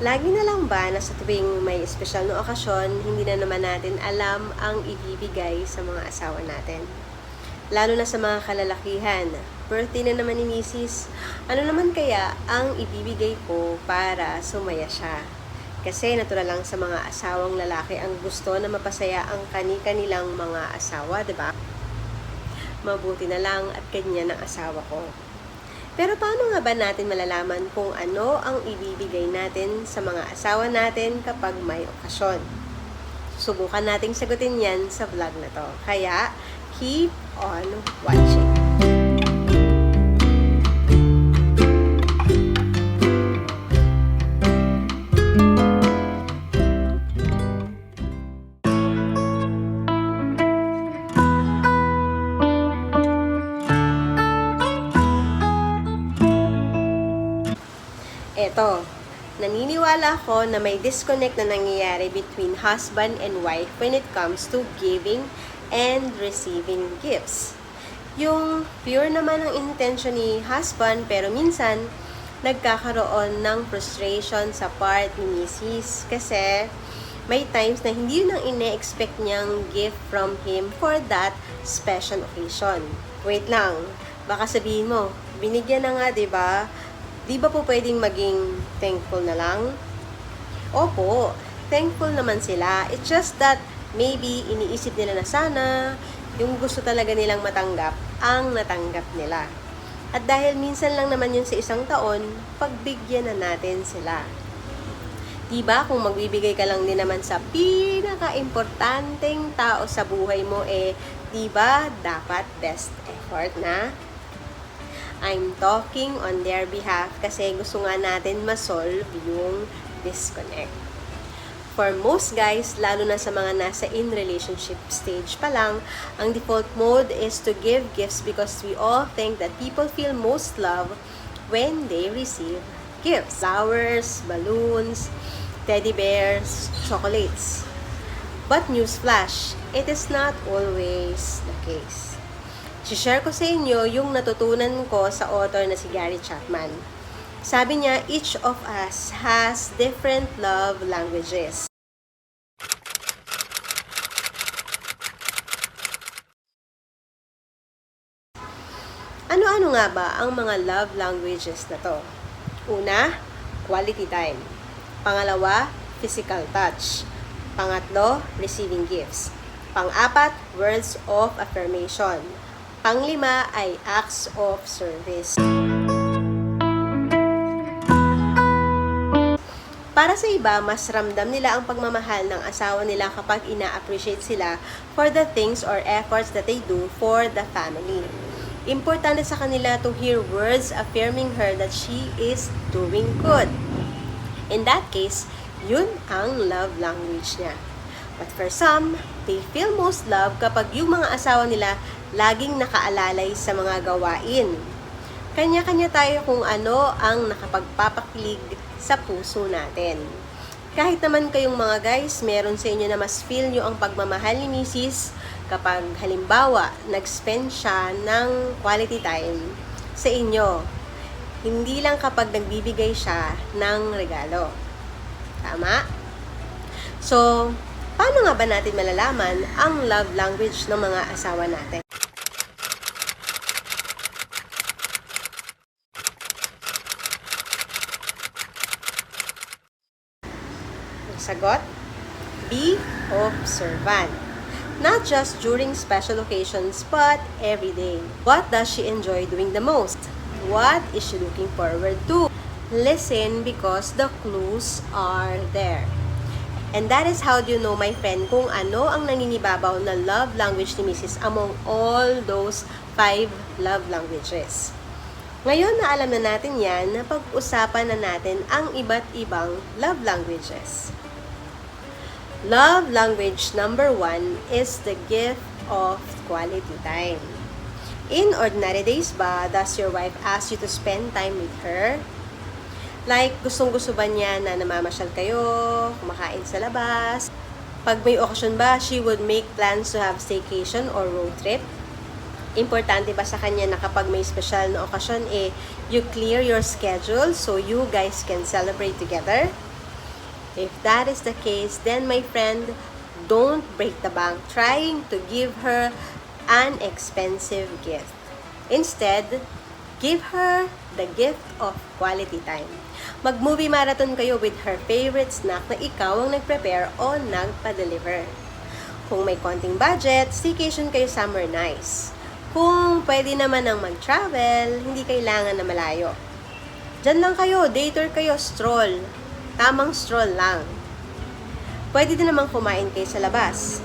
Lagi na lang ba na sa tuwing may espesyal na okasyon, hindi na naman natin alam ang ibibigay sa mga asawa natin? Lalo na sa mga kalalakihan. Birthday na naman ni Mrs. Ano naman kaya ang ibibigay ko para sumaya siya? Kasi natural lang sa mga asawang lalaki ang gusto na mapasaya ang kani-kanilang mga asawa, 'di ba? Mabuti na lang at ganyan ang asawa ko. Pero paano nga ba natin malalaman kung ano ang ibibigay natin sa mga asawa natin kapag may okasyon? Subukan nating sagutin yan sa vlog na to. Kaya, keep on watching. Eto, naniniwala ako na may disconnect na nangyayari between husband and wife when it comes to giving and receiving gifts. Yung pure naman ang intention ni husband pero minsan nagkakaroon ng frustration sa part ni Mrs. Kasi may times na hindi yun ang ine-expect niyang gift from him for that special occasion. Wait lang, baka sabihin mo, binigyan na nga, 'di ba? Di ba po pwedeng maging thankful na lang? Opo, thankful naman sila. It's just that maybe iniisip nila na sana yung gusto talaga nilang matanggap ang natanggap nila. At dahil minsan lang naman yun sa isang taon, pagbigyan na natin sila. Diba kung magbibigay ka lang din naman sa pinaka-importanteng tao sa buhay mo diba dapat best effort na? I'm talking on their behalf kasi gusto nga natin ma-solve yung disconnect. For most guys, lalo na sa mga nasa in relationship stage pa lang, ang default mode is to give gifts because we all think that people feel most love when they receive gifts. Flowers, balloons, teddy bears, chocolates. But newsflash, it is not always the case. I-share ko sa inyo yung natutunan ko sa author na si Gary Chapman. Sabi niya, each of us has different love languages. Ano-ano nga ba ang mga love languages na to? Una, quality time. Pangalawa, physical touch. Pangatlo, receiving gifts. Pang-apat, words of affirmation. Panglima ay acts of service. Para sa iba, mas ramdam nila ang pagmamahal ng asawa nila kapag ina-appreciate sila for the things or efforts that they do for the family. Importante sa kanila to hear words affirming her that she is doing good. In that case, yun ang love language niya. But for some, they feel most love kapag yung mga asawa nila laging nakaalalay sa mga gawain. Kanya-kanya tayo kung ano ang nakapagpapakilig sa puso natin. Kahit naman kayong mga guys, meron sa inyo na mas feel nyo ang pagmamahal ni Mrs. kapag halimbawa, nag-spend siya ng quality time sa inyo. Hindi lang kapag nagbibigay siya ng regalo. Tama? So, paano nga ba natin malalaman ang love language ng mga asawa natin? Sagot? Be observant. Not just during special occasions, but every day. What does she enjoy doing the most? What is she looking forward to? Listen because the clues are there. And that is how do you know, my friend, kung ano ang naninibabaw na love language ni Mrs. among all those 5 love languages. Ngayon na alam na natin yan, napag-usapan na natin ang iba't ibang love languages. Love language number 1 is the gift of quality time. In ordinary days ba, does your wife ask you to spend time with her? Like, gustong-gusto ba niya na namamasyal kayo, kumakain sa labas? Pag may okasyon ba, she would make plans to have staycation or road trip? Importante ba sa kanya na kapag may special na okasyon, you clear your schedule so you guys can celebrate together? If that is the case, then my friend, don't break the bank trying to give her an expensive gift. Instead, give her the gift of quality time. Mag-movie marathon kayo with her favorite snack na ikaw ang nag-prepare o nagpa-deliver. Kung may konting budget, staycation kayo somewhere nice. Kung pwede naman ang mag-travel, hindi kailangan na malayo. Diyan lang kayo, day tour kayo, stroll. Tamang stroll lang. Pwede din namang kumain kayo sa labas.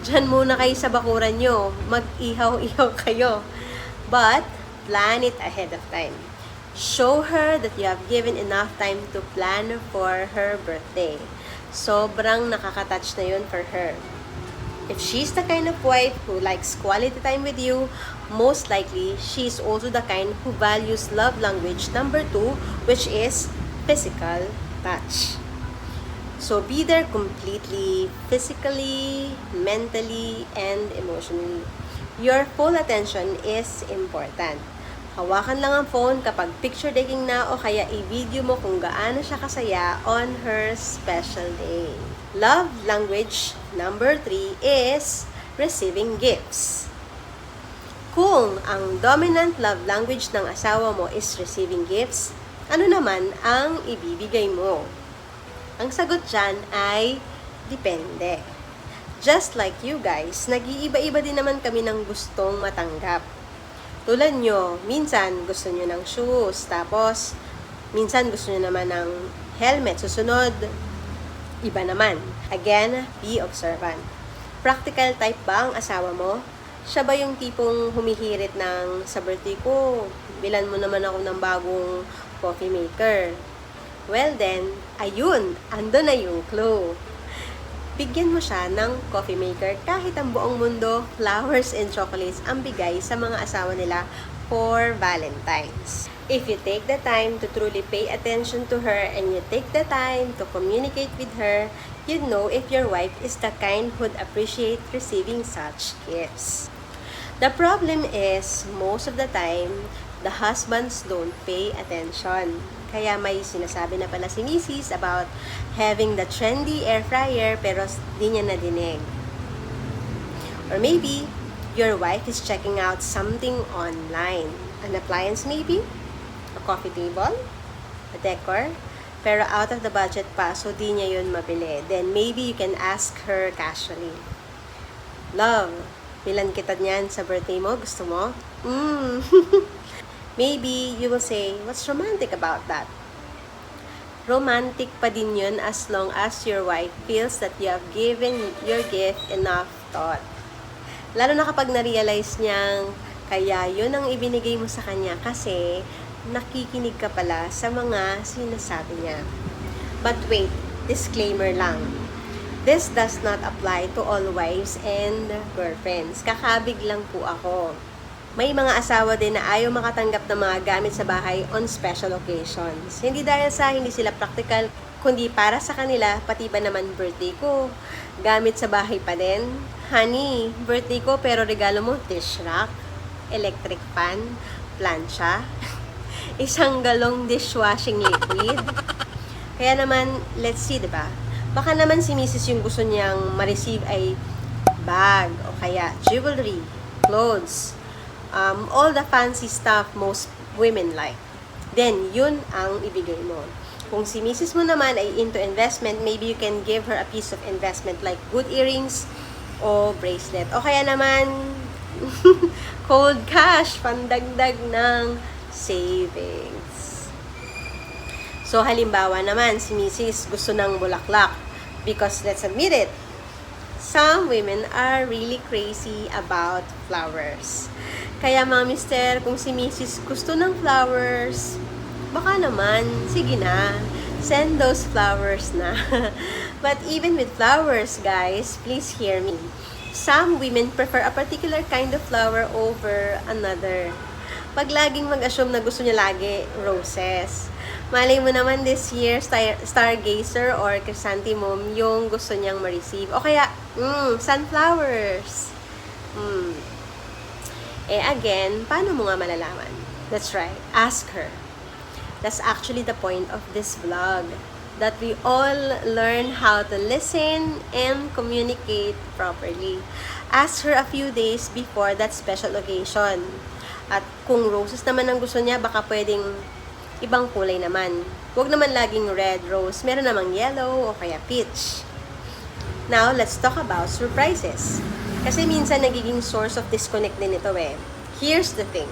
Diyan muna kayo sa bakuran nyo, mag-ihaw-ihaw kayo. But, plan it ahead of time. Show her that you have given enough time to plan for her birthday. Sobrang nakaka-touch na yun for her. If she's the kind of wife who likes quality time with you, most likely, she's also the kind who values love language number 2, which is physical touch. So, be there completely, physically, mentally, and emotionally. Your full attention is important. Hawakan lang ang phone kapag picture taking na o kaya i-video mo kung gaano siya kasaya on her special day. Love language number 3 is receiving gifts. Kung ang dominant love language ng asawa mo is receiving gifts, ano naman ang ibibigay mo? Ang sagot dyan ay depende. Just like you guys, nag-iiba-iba din naman kami ng gustong matanggap. Tulad nyo, minsan gusto nyo ng shoes, tapos minsan gusto nyo naman ng helmet, susunod, iba naman. Again, be observant. Practical type ba ang asawa mo? Siya ba yung tipong humihirit ng sa birthday ko, bilan mo naman ako ng bagong coffee maker? Well then, ayun, ando na yung clue. Bigyan mo siya ng coffee maker kahit ang buong mundo, flowers and chocolates ang bigay sa mga asawa nila for Valentine's. If you take the time to truly pay attention to her and you take the time to communicate with her, you'd know if your wife is the kind who'd appreciate receiving such gifts. The problem is, most of the time, the husbands don't pay attention. Kaya may sinasabi na pala si Mrs. about having the trendy air fryer pero di niya nadinig. Or maybe, your wife is checking out something online. An appliance maybe? A coffee table? A decor? Pero out of the budget pa, so di niya yun mabili. Then maybe you can ask her casually, "Love, bilan kita niyan sa birthday mo? Gusto mo?" Maybe you will say, "What's romantic about that?" Romantic pa din yun as long as your wife feels that you have given your gift enough thought. Lalo na kapag na-realize niyang kaya yun ang ibinigay mo sa kanya kasi nakikinig ka pala sa mga sinasabi niya. But wait, disclaimer lang. This does not apply to all wives and girlfriends. Kakabig lang po ako. May mga asawa din na ayaw makatanggap ng mga gamit sa bahay on special occasions. Hindi dahil sa hindi sila practical, kundi para sa kanila, pati ba naman birthday ko, gamit sa bahay pa din. Honey, birthday ko pero regalo mo dish rack, electric fan, plancha, isang galong dishwashing liquid. Kaya naman, let's see, diba? Baka naman si Mrs. yung gusto niyang ma-receive ay bag o kaya jewelry, clothes, all the fancy stuff most women like. Then, yun ang ibigay mo. Kung si Mrs. mo naman ay into investment, maybe you can give her a piece of investment like good earrings o bracelet. O kaya naman, cold cash, pandagdag ng savings. So, halimbawa naman, si Mrs. gusto ng bulaklak. Because, let's admit it, some women are really crazy about flowers. Kaya mga mister, kung si Mrs. gusto ng flowers, baka naman, sige na, send those flowers na. But even with flowers, guys, please hear me. Some women prefer a particular kind of flower over another. Pag laging mag-assume na gusto niya lagi, roses. Malay mo naman this year, stargazer or chrysanthemum yung gusto niyang ma-receive. O kaya, sunflowers. Eh again, paano mo nga malalaman? That's right, ask her. That's actually the point of this vlog. that we all learn how to listen and communicate properly. Ask her a few days before that special occasion. At kung roses naman ang gusto niya, baka pwedeng ibang kulay naman. Huwag naman laging red rose, meron namang yellow o kaya peach. Now, let's talk about surprises. Kasi minsan nagiging source of disconnect din ito eh. Here's the thing.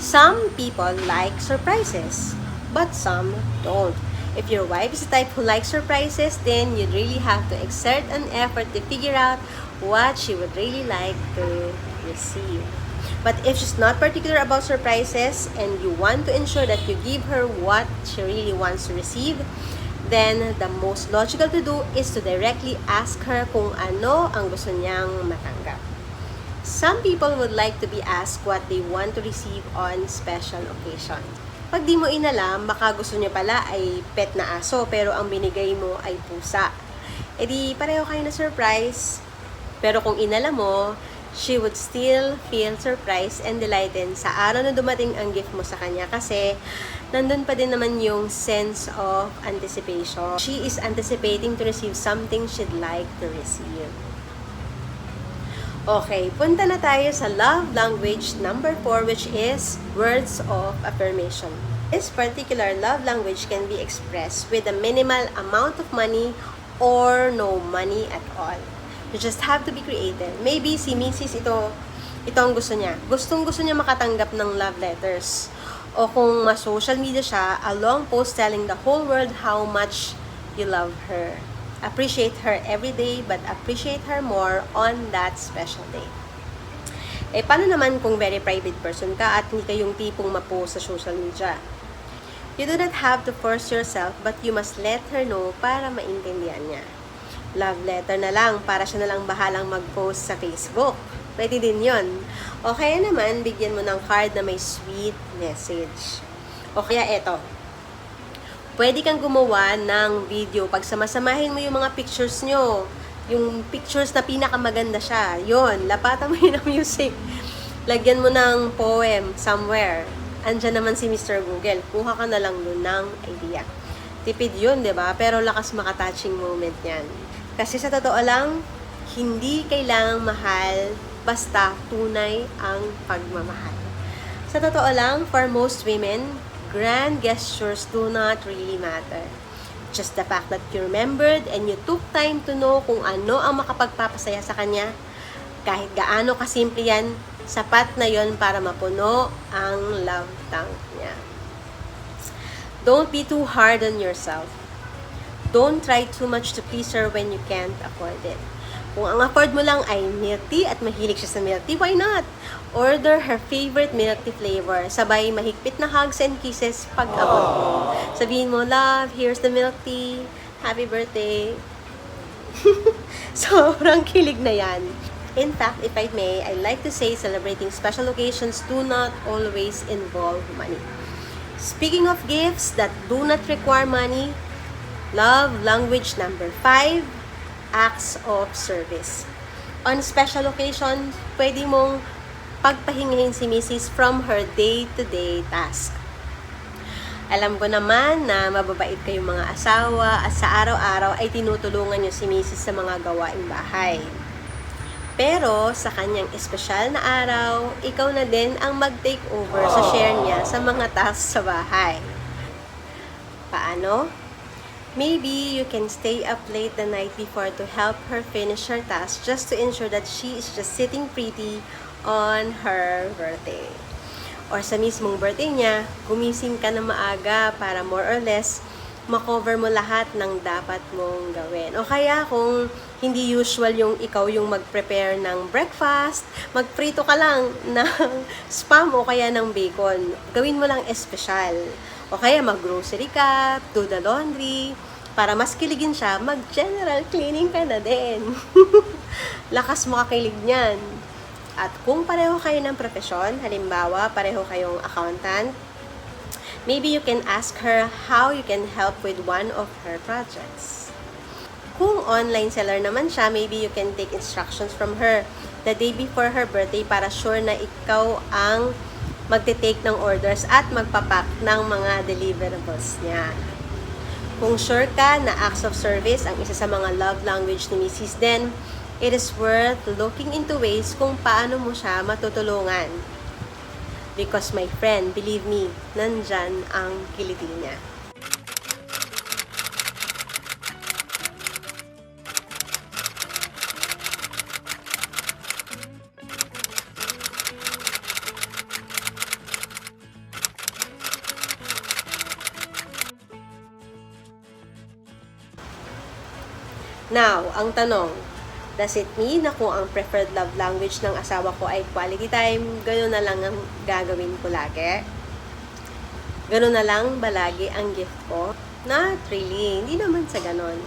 Some people like surprises, but some don't. If your wife is the type who likes surprises, then you'd really have to exert an effort to figure out what she would really like to receive. But if she's not particular about surprises and you want to ensure that you give her what she really wants to receive, then the most logical to do is to directly ask her kung ano ang gusto niyang matanggap. Some people would like to be asked what they want to receive on special occasions. Pag di mo inalam, baka gusto niya pala ay pet na aso pero ang binigay mo ay pusa. E di pareho kayo na surprise. Pero kung inalam mo, she would still feel surprised and delighted sa araw na dumating ang gift mo sa kanya kasi nandun pa din naman yung sense of anticipation. She is anticipating to receive something she'd like to receive. Okay, punta na tayo sa love language number 4, which is words of affirmation. This particular love language can be expressed with a minimal amount of money or no money at all. You just have to be creative. Maybe si Mrs. ito ang gusto niya. Gustong-gusto niya makatanggap ng love letters. O kung ma-social media siya, a long post telling the whole world how much you love her. Appreciate her every day, but appreciate her more on that special day. Eh, paano naman kung very private person ka at hindi kayong tipong ma-post sa social media? You do not have to force yourself, but you must let her know para maintindihan niya. Love letter na lang, para siya na lang bahalang mag-post sa Facebook. Pwede din yon. O kaya naman, bigyan mo ng card na may sweet message. O kaya eto, pwede kang gumawa ng video. Pag samasamahin mo yung mga pictures nyo, yung pictures na pinakamaganda siya, yon, lapatan mo yun ng music. Lagyan mo ng poem somewhere. Andyan naman si Mr. Google. Kuha ka na lang dun ng idea. Tipid yun, di ba? Pero lakas maka-touching moment yan. Kasi sa totoo lang, hindi kailangang mahal, basta tunay ang pagmamahal. Sa totoo lang, for most women, grand gestures do not really matter. Just the fact that you remembered and you took time to know kung ano ang makapagpapasaya sa kanya, kahit gaano kasimple yan, sapat na yon para mapuno ang love tank niya. Don't be too hard on yourself. Don't try too much to please her when you can't afford it. Kung ang afford mo lang ay milk tea at mahilig siya sa milk tea, why not? Order her favorite milk tea flavor. Sabay mahigpit na hugs and kisses pag abot mo. Sabihin mo, love, here's the milk tea. Happy birthday. Sobrang kilig na yan. In fact, if I may, I like to say celebrating special occasions do not always involve money. Speaking of gifts that do not require money, love language number 5, acts of service. On special occasion, pwede mong pagpahingahin si Mrs. from her day-to-day task. Alam ko naman na mababait kayong mga asawa at sa araw-araw ay tinutulungan niyo si Mrs. sa mga gawaing bahay. Pero sa kanyang espesyal na araw, ikaw na din ang mag-take over sa share niya sa mga tasks sa bahay. Paano? Maybe you can stay up late the night before to help her finish her task just to ensure that she is just sitting pretty on her birthday. Or sa mismong birthday niya, gumising ka na maaga para more or less makover mo lahat ng dapat mong gawin. O kaya kung hindi usual yung ikaw yung mag-prepare ng breakfast, magprito ka lang ng spam o kaya ng bacon. Gawin mo lang espesyal. O kaya mag-grocery ka, do the laundry, para mas kiligin siya, mag-general cleaning ka na din. Lakas makakilig niyan. At kung pareho kayo ng profesyon, halimbawa, pareho kayong accountant, maybe you can ask her how you can help with one of her projects. Kung online seller naman siya, maybe you can take instructions from her the day before her birthday para sure na ikaw ang magte-take ng orders at magpapack ng mga deliverables niya. Kung sure ka na acts of service ang isa sa mga love language ni Mrs. then it is worth looking into ways kung paano mo siya matutulungan. Because my friend, believe me, nandyan ang kiliti niya. Now, ang tanong, does it mean na kung ang preferred love language ng asawa ko ay quality time, gano'n na lang ang gagawin ko lagi? Gano'n na lang ba lagi ang gift ko? Not really. Hindi naman sa gano'n.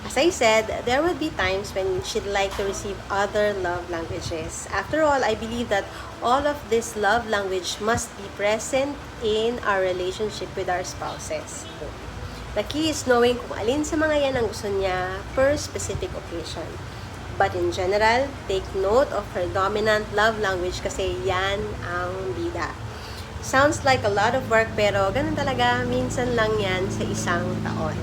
As I said, there would be times when she'd like to receive other love languages. After all, I believe that all of this love language must be present in our relationship with our spouses. The key is knowing kung alin sa mga yan ang gusto niya per specific occasion. But in general, take note of her dominant love language kasi yan ang bida. Sounds like a lot of work pero ganun talaga, minsan lang yan sa isang taon.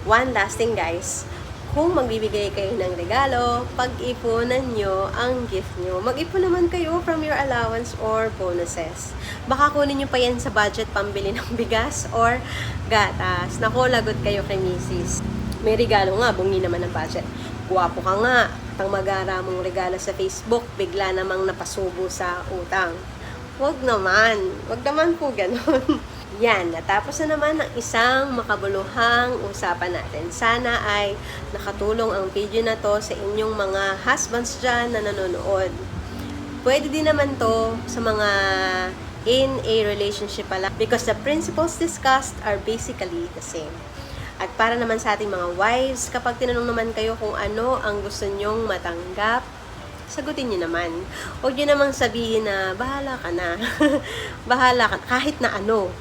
One last thing guys, kung magbibigay kayo ng regalo, pag-ipunan nyo ang gift nyo. Mag-ipon naman kayo from your allowance or bonuses. Baka kunin nyo pa yan sa budget pambili ng bigas or gatas. Naku, lagot kayo kay Mrs. May regalo nga, bungi naman ang budget. Guwapo ka nga, pang magara mong regalo sa Facebook, bigla namang napasubo sa utang. Wag naman po ganun. Yan, natapos na naman ang isang makabuluhang usapan natin. Sana ay nakatulong ang video na to sa inyong mga husbands dyan na nanonood. Pwede din naman to sa mga in a relationship pala because the principles discussed are basically the same. At para naman sa ating mga wives, kapag tinanong naman kayo kung ano ang gusto nyong matanggap, sagutin nyo naman. Huwag nyo namang sabihin na, bahala ka na. Bahala ka, kahit na ano.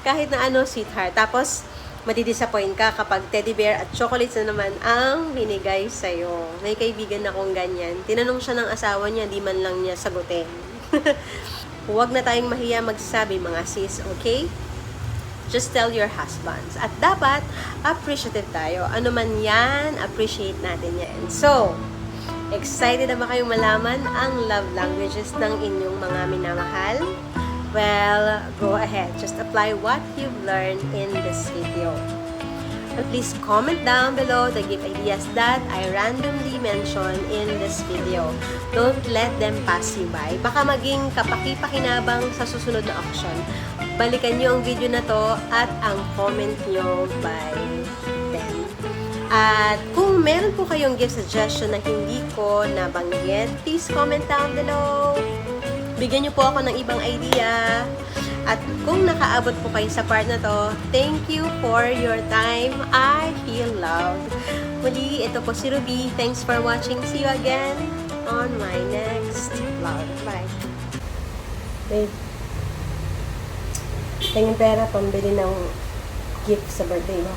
Kahit na ano, sweetheart. Tapos, madidisappoint ka kapag teddy bear at chocolates na naman ang binigay sa'yo. May kaibigan akong ganyan. Tinanong siya ng asawa niya, di man lang niya sagutin. Huwag na tayong mahiya magsasabi, mga sis, okay? Just tell your husbands. At dapat, appreciative tayo. Ano man yan, appreciate natin yan. So, excited na ba kayong malaman ang love languages ng inyong mga minamahal? Well, go ahead. Just apply what you've learned in this video. And please comment down below the gift ideas that I randomly mentioned in this video. Don't let them pass you by. Baka maging kapaki-pakinabang sa susunod na auction. Balikan nyo ang video na to at ang comment nyo by then. At kung meron po kayong gift suggestion na hindi ko nabanggit, please comment down below. Bigyan nyo po ako ng ibang idea. At kung nakaabot po kayo sa part na to, thank you for your time. I feel loved. Muli, ito po si Ruby. Thanks for watching. See you again on my next vlog. Bye. Babe, tingin pera pambili ng gift sa birthday mo.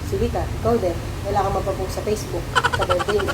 Sige ka, ikaw din. Wala kang mapapost sa Facebook sa birthday mo.